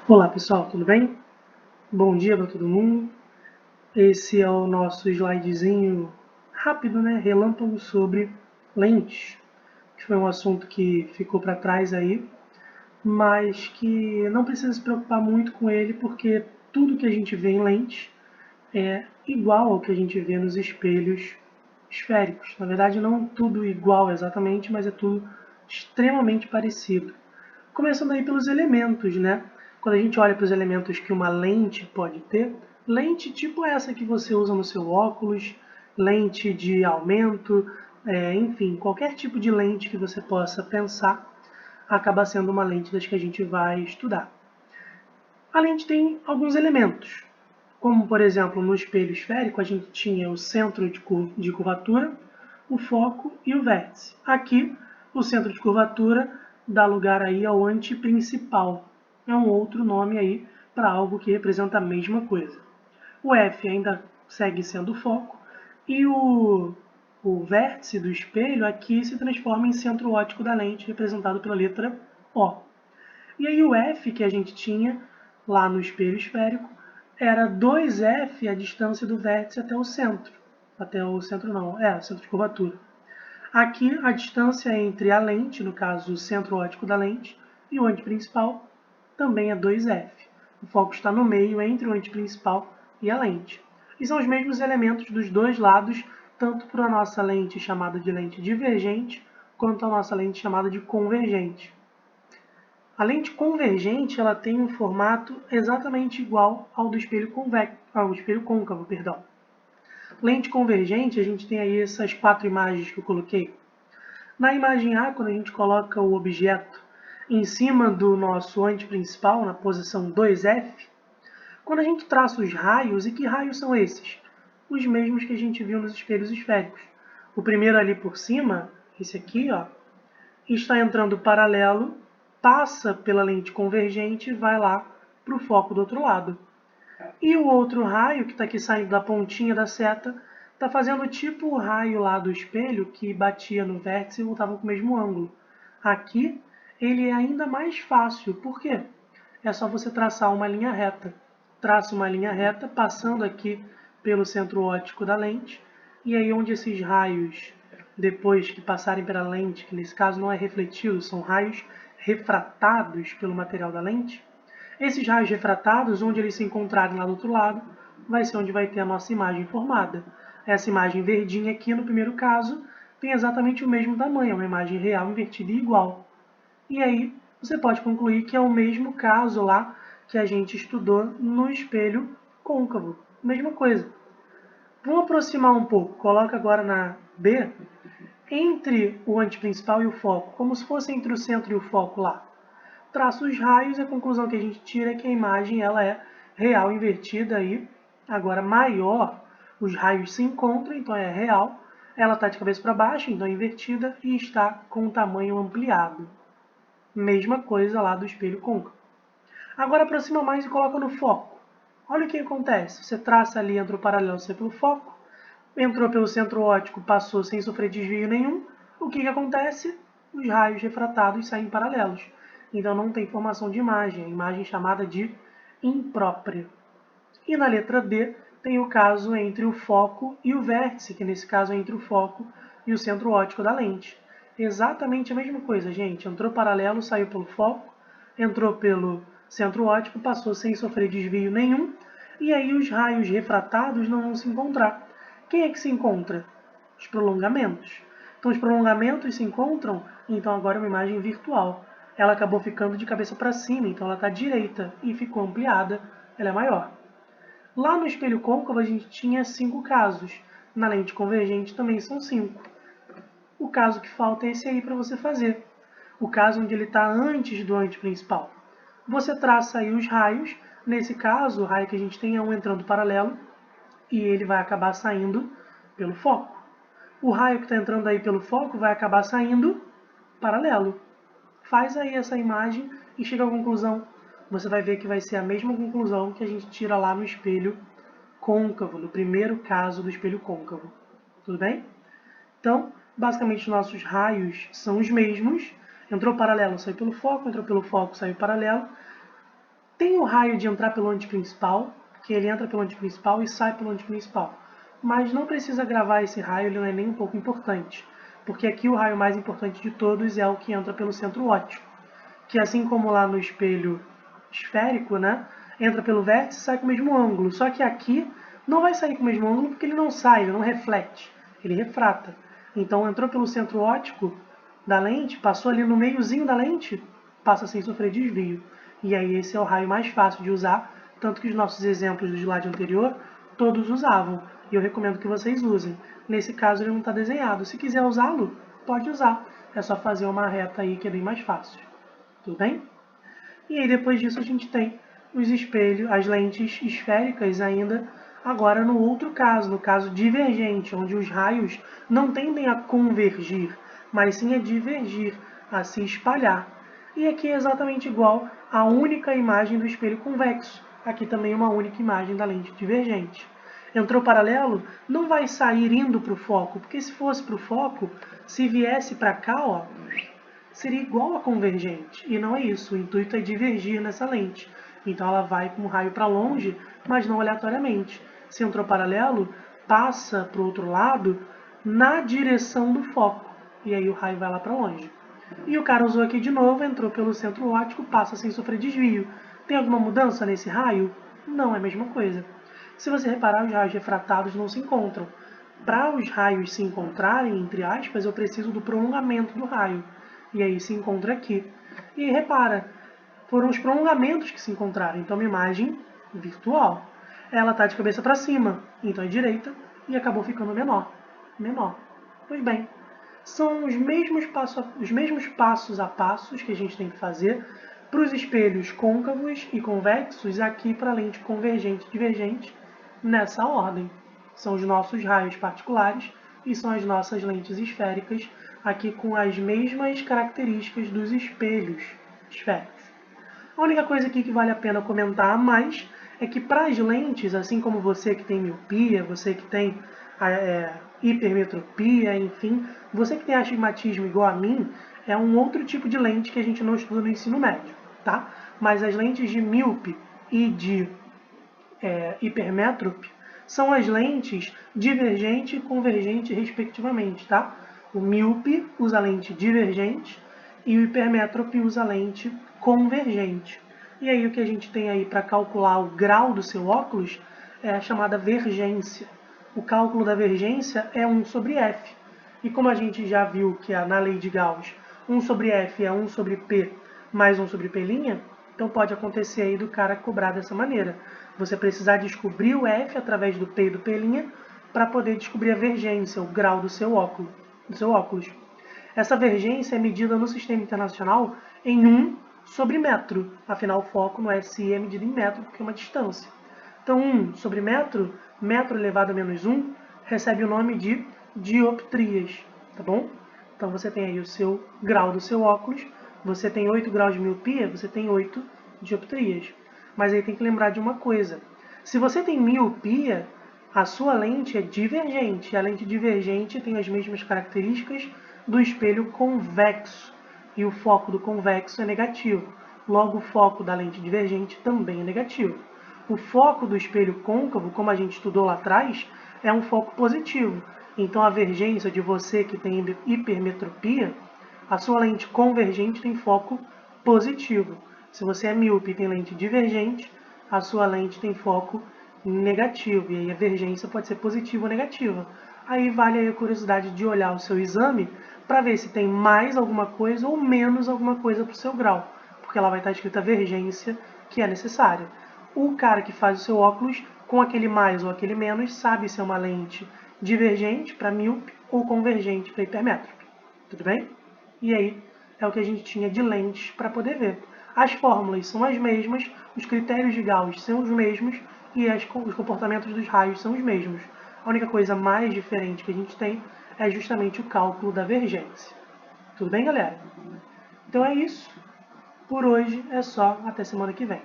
Olá pessoal, tudo bem? Bom dia para todo mundo. Esse é o nosso slidezinho rápido, né? Relâmpago sobre lentes, que foi um assunto que ficou para trás aí, mas que não precisa se preocupar muito com ele, porque tudo que a gente vê em lentes é igual ao que a gente vê nos espelhos esféricos. Na verdade, não tudo igual exatamente, mas é tudo extremamente parecido. Começando aí pelos elementos, né? Quando a gente olha para os elementos que uma lente pode ter, lente tipo essa que você usa no seu óculos, lente de aumento, enfim, qualquer tipo de lente que você possa pensar, acaba sendo uma lente das que a gente vai estudar. A lente tem alguns elementos, como por exemplo no espelho esférico a gente tinha o centro de curvatura, o foco e o vértice. Aqui o centro de curvatura dá lugar aí ao antiprincipal. É um outro nome aí para algo que representa a mesma coisa. O F ainda segue sendo o foco e o vértice do espelho aqui se transforma em centro óptico da lente, representado pela letra O. E aí o F que a gente tinha lá no espelho esférico era 2F a distância do vértice até o centro. Até o centro não, o centro de curvatura. Aqui a distância entre a lente, no caso o centro óptico da lente, e o antiprincipal também é 2F. O foco está no meio entre o antiprincipal e a lente. E são os mesmos elementos dos dois lados, tanto para a nossa lente chamada de lente divergente, quanto a nossa lente chamada de convergente. A lente convergente ela tem um formato exatamente igual ao do espelho côncavo. Perdão. Lente convergente, a gente tem aí essas 4 imagens que eu coloquei. Na imagem A, quando a gente coloca o objeto em cima do nosso antiprincipal, na posição 2F, quando a gente traça os raios, e que raios são esses? Os mesmos que a gente viu nos espelhos esféricos. O primeiro ali por cima, esse aqui, ó, está entrando paralelo, passa pela lente convergente e vai lá para o foco do outro lado. E o outro raio, que está aqui saindo da pontinha da seta, está fazendo tipo o raio lá do espelho que batia no vértice e voltava com o mesmo ângulo. Aqui ele é ainda mais fácil, por quê? É só você traçar uma linha reta. Traça uma linha reta passando aqui pelo centro óptico da lente, e aí onde esses raios, depois que passarem pela lente, que nesse caso não é refletido, são raios refratados pelo material da lente, esses raios refratados, onde eles se encontrarem lá do outro lado, vai ser onde vai ter a nossa imagem formada. Essa imagem verdinha aqui, no primeiro caso, tem exatamente o mesmo tamanho, é uma imagem real invertida e igual. E aí você pode concluir que é o mesmo caso lá que a gente estudou no espelho côncavo. Mesma coisa. Vamos aproximar um pouco. Coloca agora na B, entre o antiprincipal e o foco, como se fosse entre o centro e o foco lá. Traça os raios e a conclusão que a gente tira é que a imagem ela é real invertida aí. Agora maior, os raios se encontram, então é real. Ela está de cabeça para baixo, então é invertida e está com o tamanho ampliado. Mesma coisa lá do espelho côncavo. Agora aproxima mais e coloca no foco. Olha o que acontece. Você traça ali, entrou paralelo pelo foco, entrou pelo centro óptico, passou sem sofrer desvio nenhum. O que acontece? Os raios refratados saem paralelos. Então não tem formação de imagem, a imagem chamada de imprópria. E na letra D tem o caso entre o foco e o vértice, que nesse caso é entre o foco e o centro óptico da lente. Exatamente a mesma coisa, gente. Entrou paralelo, saiu pelo foco, entrou pelo centro óptico, passou sem sofrer desvio nenhum, e aí os raios refratados não vão se encontrar. Quem é que se encontra? Os prolongamentos. Então os prolongamentos se encontram, então agora é uma imagem virtual. Ela acabou ficando de cabeça para cima, então ela está direita e ficou ampliada, ela é maior. Lá no espelho côncavo a gente tinha 5 casos. Na lente convergente também são 5. O caso que falta é esse aí para você fazer. O caso onde ele está antes do antiprincipal. Você traça aí os raios. Nesse caso, o raio que a gente tem é um entrando paralelo e ele vai acabar saindo pelo foco. O raio que está entrando aí pelo foco vai acabar saindo paralelo. Faz aí essa imagem e chega à conclusão. Você vai ver que vai ser a mesma conclusão que a gente tira lá no espelho côncavo, no primeiro caso do espelho côncavo. Tudo bem? Então, basicamente, nossos raios são os mesmos. Entrou paralelo, saiu pelo foco, entrou pelo foco, saiu paralelo. Tem o raio de entrar pelo antiprincipal, que ele entra pelo antiprincipal e sai pelo antiprincipal. Mas não precisa gravar esse raio, ele não é nem um pouco importante. Porque aqui o raio mais importante de todos é o que entra pelo centro óptico. Que assim como lá no espelho esférico, né, entra pelo vértice e sai com o mesmo ângulo. Só que aqui não vai sair com o mesmo ângulo porque ele não sai, ele não reflete, ele refrata. Então entrou pelo centro óptico da lente, passou ali no meiozinho da lente, passa sem sofrer desvio. E aí esse é o raio mais fácil de usar, tanto que os nossos exemplos do slide anterior todos usavam. E eu recomendo que vocês usem. Nesse caso ele não está desenhado. Se quiser usá-lo, pode usar. É só fazer uma reta aí que é bem mais fácil. Tudo bem? E aí depois disso a gente tem os espelhos, as lentes esféricas ainda, agora no outro caso, no caso divergente, onde os raios não tendem a convergir, mas sim a divergir, a se espalhar. E aqui é exatamente igual à única imagem do espelho convexo. Aqui também uma única imagem da lente divergente. Entrou paralelo, não vai sair indo para o foco, porque se fosse para o foco, se viesse para cá, ó, seria igual a convergente. E não é isso, o intuito é divergir nessa lente. Então ela vai com o raio para longe, mas não aleatoriamente. Se entrou paralelo, passa para o outro lado na direção do foco. E aí o raio vai lá para longe. E o cara usou aqui de novo, entrou pelo centro óptico, passa sem sofrer desvio. Tem alguma mudança nesse raio? Não, é a mesma coisa. Se você reparar, os raios refratados não se encontram. Para os raios se encontrarem, entre aspas, eu preciso do prolongamento do raio. E aí se encontra aqui. E repara, foram os prolongamentos que se encontraram. Então, uma imagem virtual. Ela está de cabeça para cima, então é direita, e acabou ficando menor. Menor. Pois bem, são os mesmos passos a passos que a gente tem que fazer para os espelhos côncavos e convexos aqui para a lente convergente e divergente nessa ordem. São os nossos raios particulares e são as nossas lentes esféricas aqui com as mesmas características dos espelhos esféricos. A única coisa aqui que vale a pena comentar a mais é que para as lentes, assim como você que tem miopia, você que tem hipermetropia, enfim, você que tem astigmatismo igual a mim, é um outro tipo de lente que a gente não estuda no ensino médio, tá? Mas as lentes de míope e de hipermétrope são as lentes divergente e convergente, respectivamente, tá? O míope usa lente divergente e o hipermétrope usa lente convergente. E aí o que a gente tem aí para calcular o grau do seu óculos é a chamada vergência. O cálculo da vergência é 1 sobre F. E como a gente já viu que na lei de Gauss 1 sobre F é 1 sobre P mais 1 sobre P', então pode acontecer aí do cara cobrar dessa maneira. Você precisar descobrir o F através do P e do P' para poder descobrir a vergência, o grau do seu óculos. Essa vergência é medida no sistema internacional em 1 sobre metro. Afinal, o foco no SI é medido em metro porque é uma distância. Então, 1 sobre metro, metro elevado a menos 1, recebe o nome de dioptrias, tá bom? Então, você tem aí o seu grau do seu óculos. Você tem 8 graus de miopia, você tem 8 dioptrias. Mas aí tem que lembrar de uma coisa. Se você tem miopia, a sua lente é divergente. A lente divergente tem as mesmas características do espelho convexo. E o foco do convexo é negativo. Logo, o foco da lente divergente também é negativo. O foco do espelho côncavo, como a gente estudou lá atrás, é um foco positivo. Então, a vergência de você que tem hipermetropia, a sua lente convergente tem foco positivo. Se você é míope e tem lente divergente, a sua lente tem foco negativo. E aí a vergência pode ser positiva ou negativa. Aí vale aí a curiosidade de olhar o seu exame para ver se tem mais alguma coisa ou menos alguma coisa para o seu grau. Porque lá vai estar escrita a vergência que é necessária. O cara que faz o seu óculos, com aquele mais ou aquele menos, sabe se é uma lente divergente para míope ou convergente para hipermétrope. Tudo bem? E aí é o que a gente tinha de lentes para poder ver. As fórmulas são as mesmas, os critérios de Gauss são os mesmos e os comportamentos dos raios são os mesmos. A única coisa mais diferente que a gente tem é justamente o cálculo da vergência. Tudo bem, galera? Então é isso. Por hoje é só. Até semana que vem.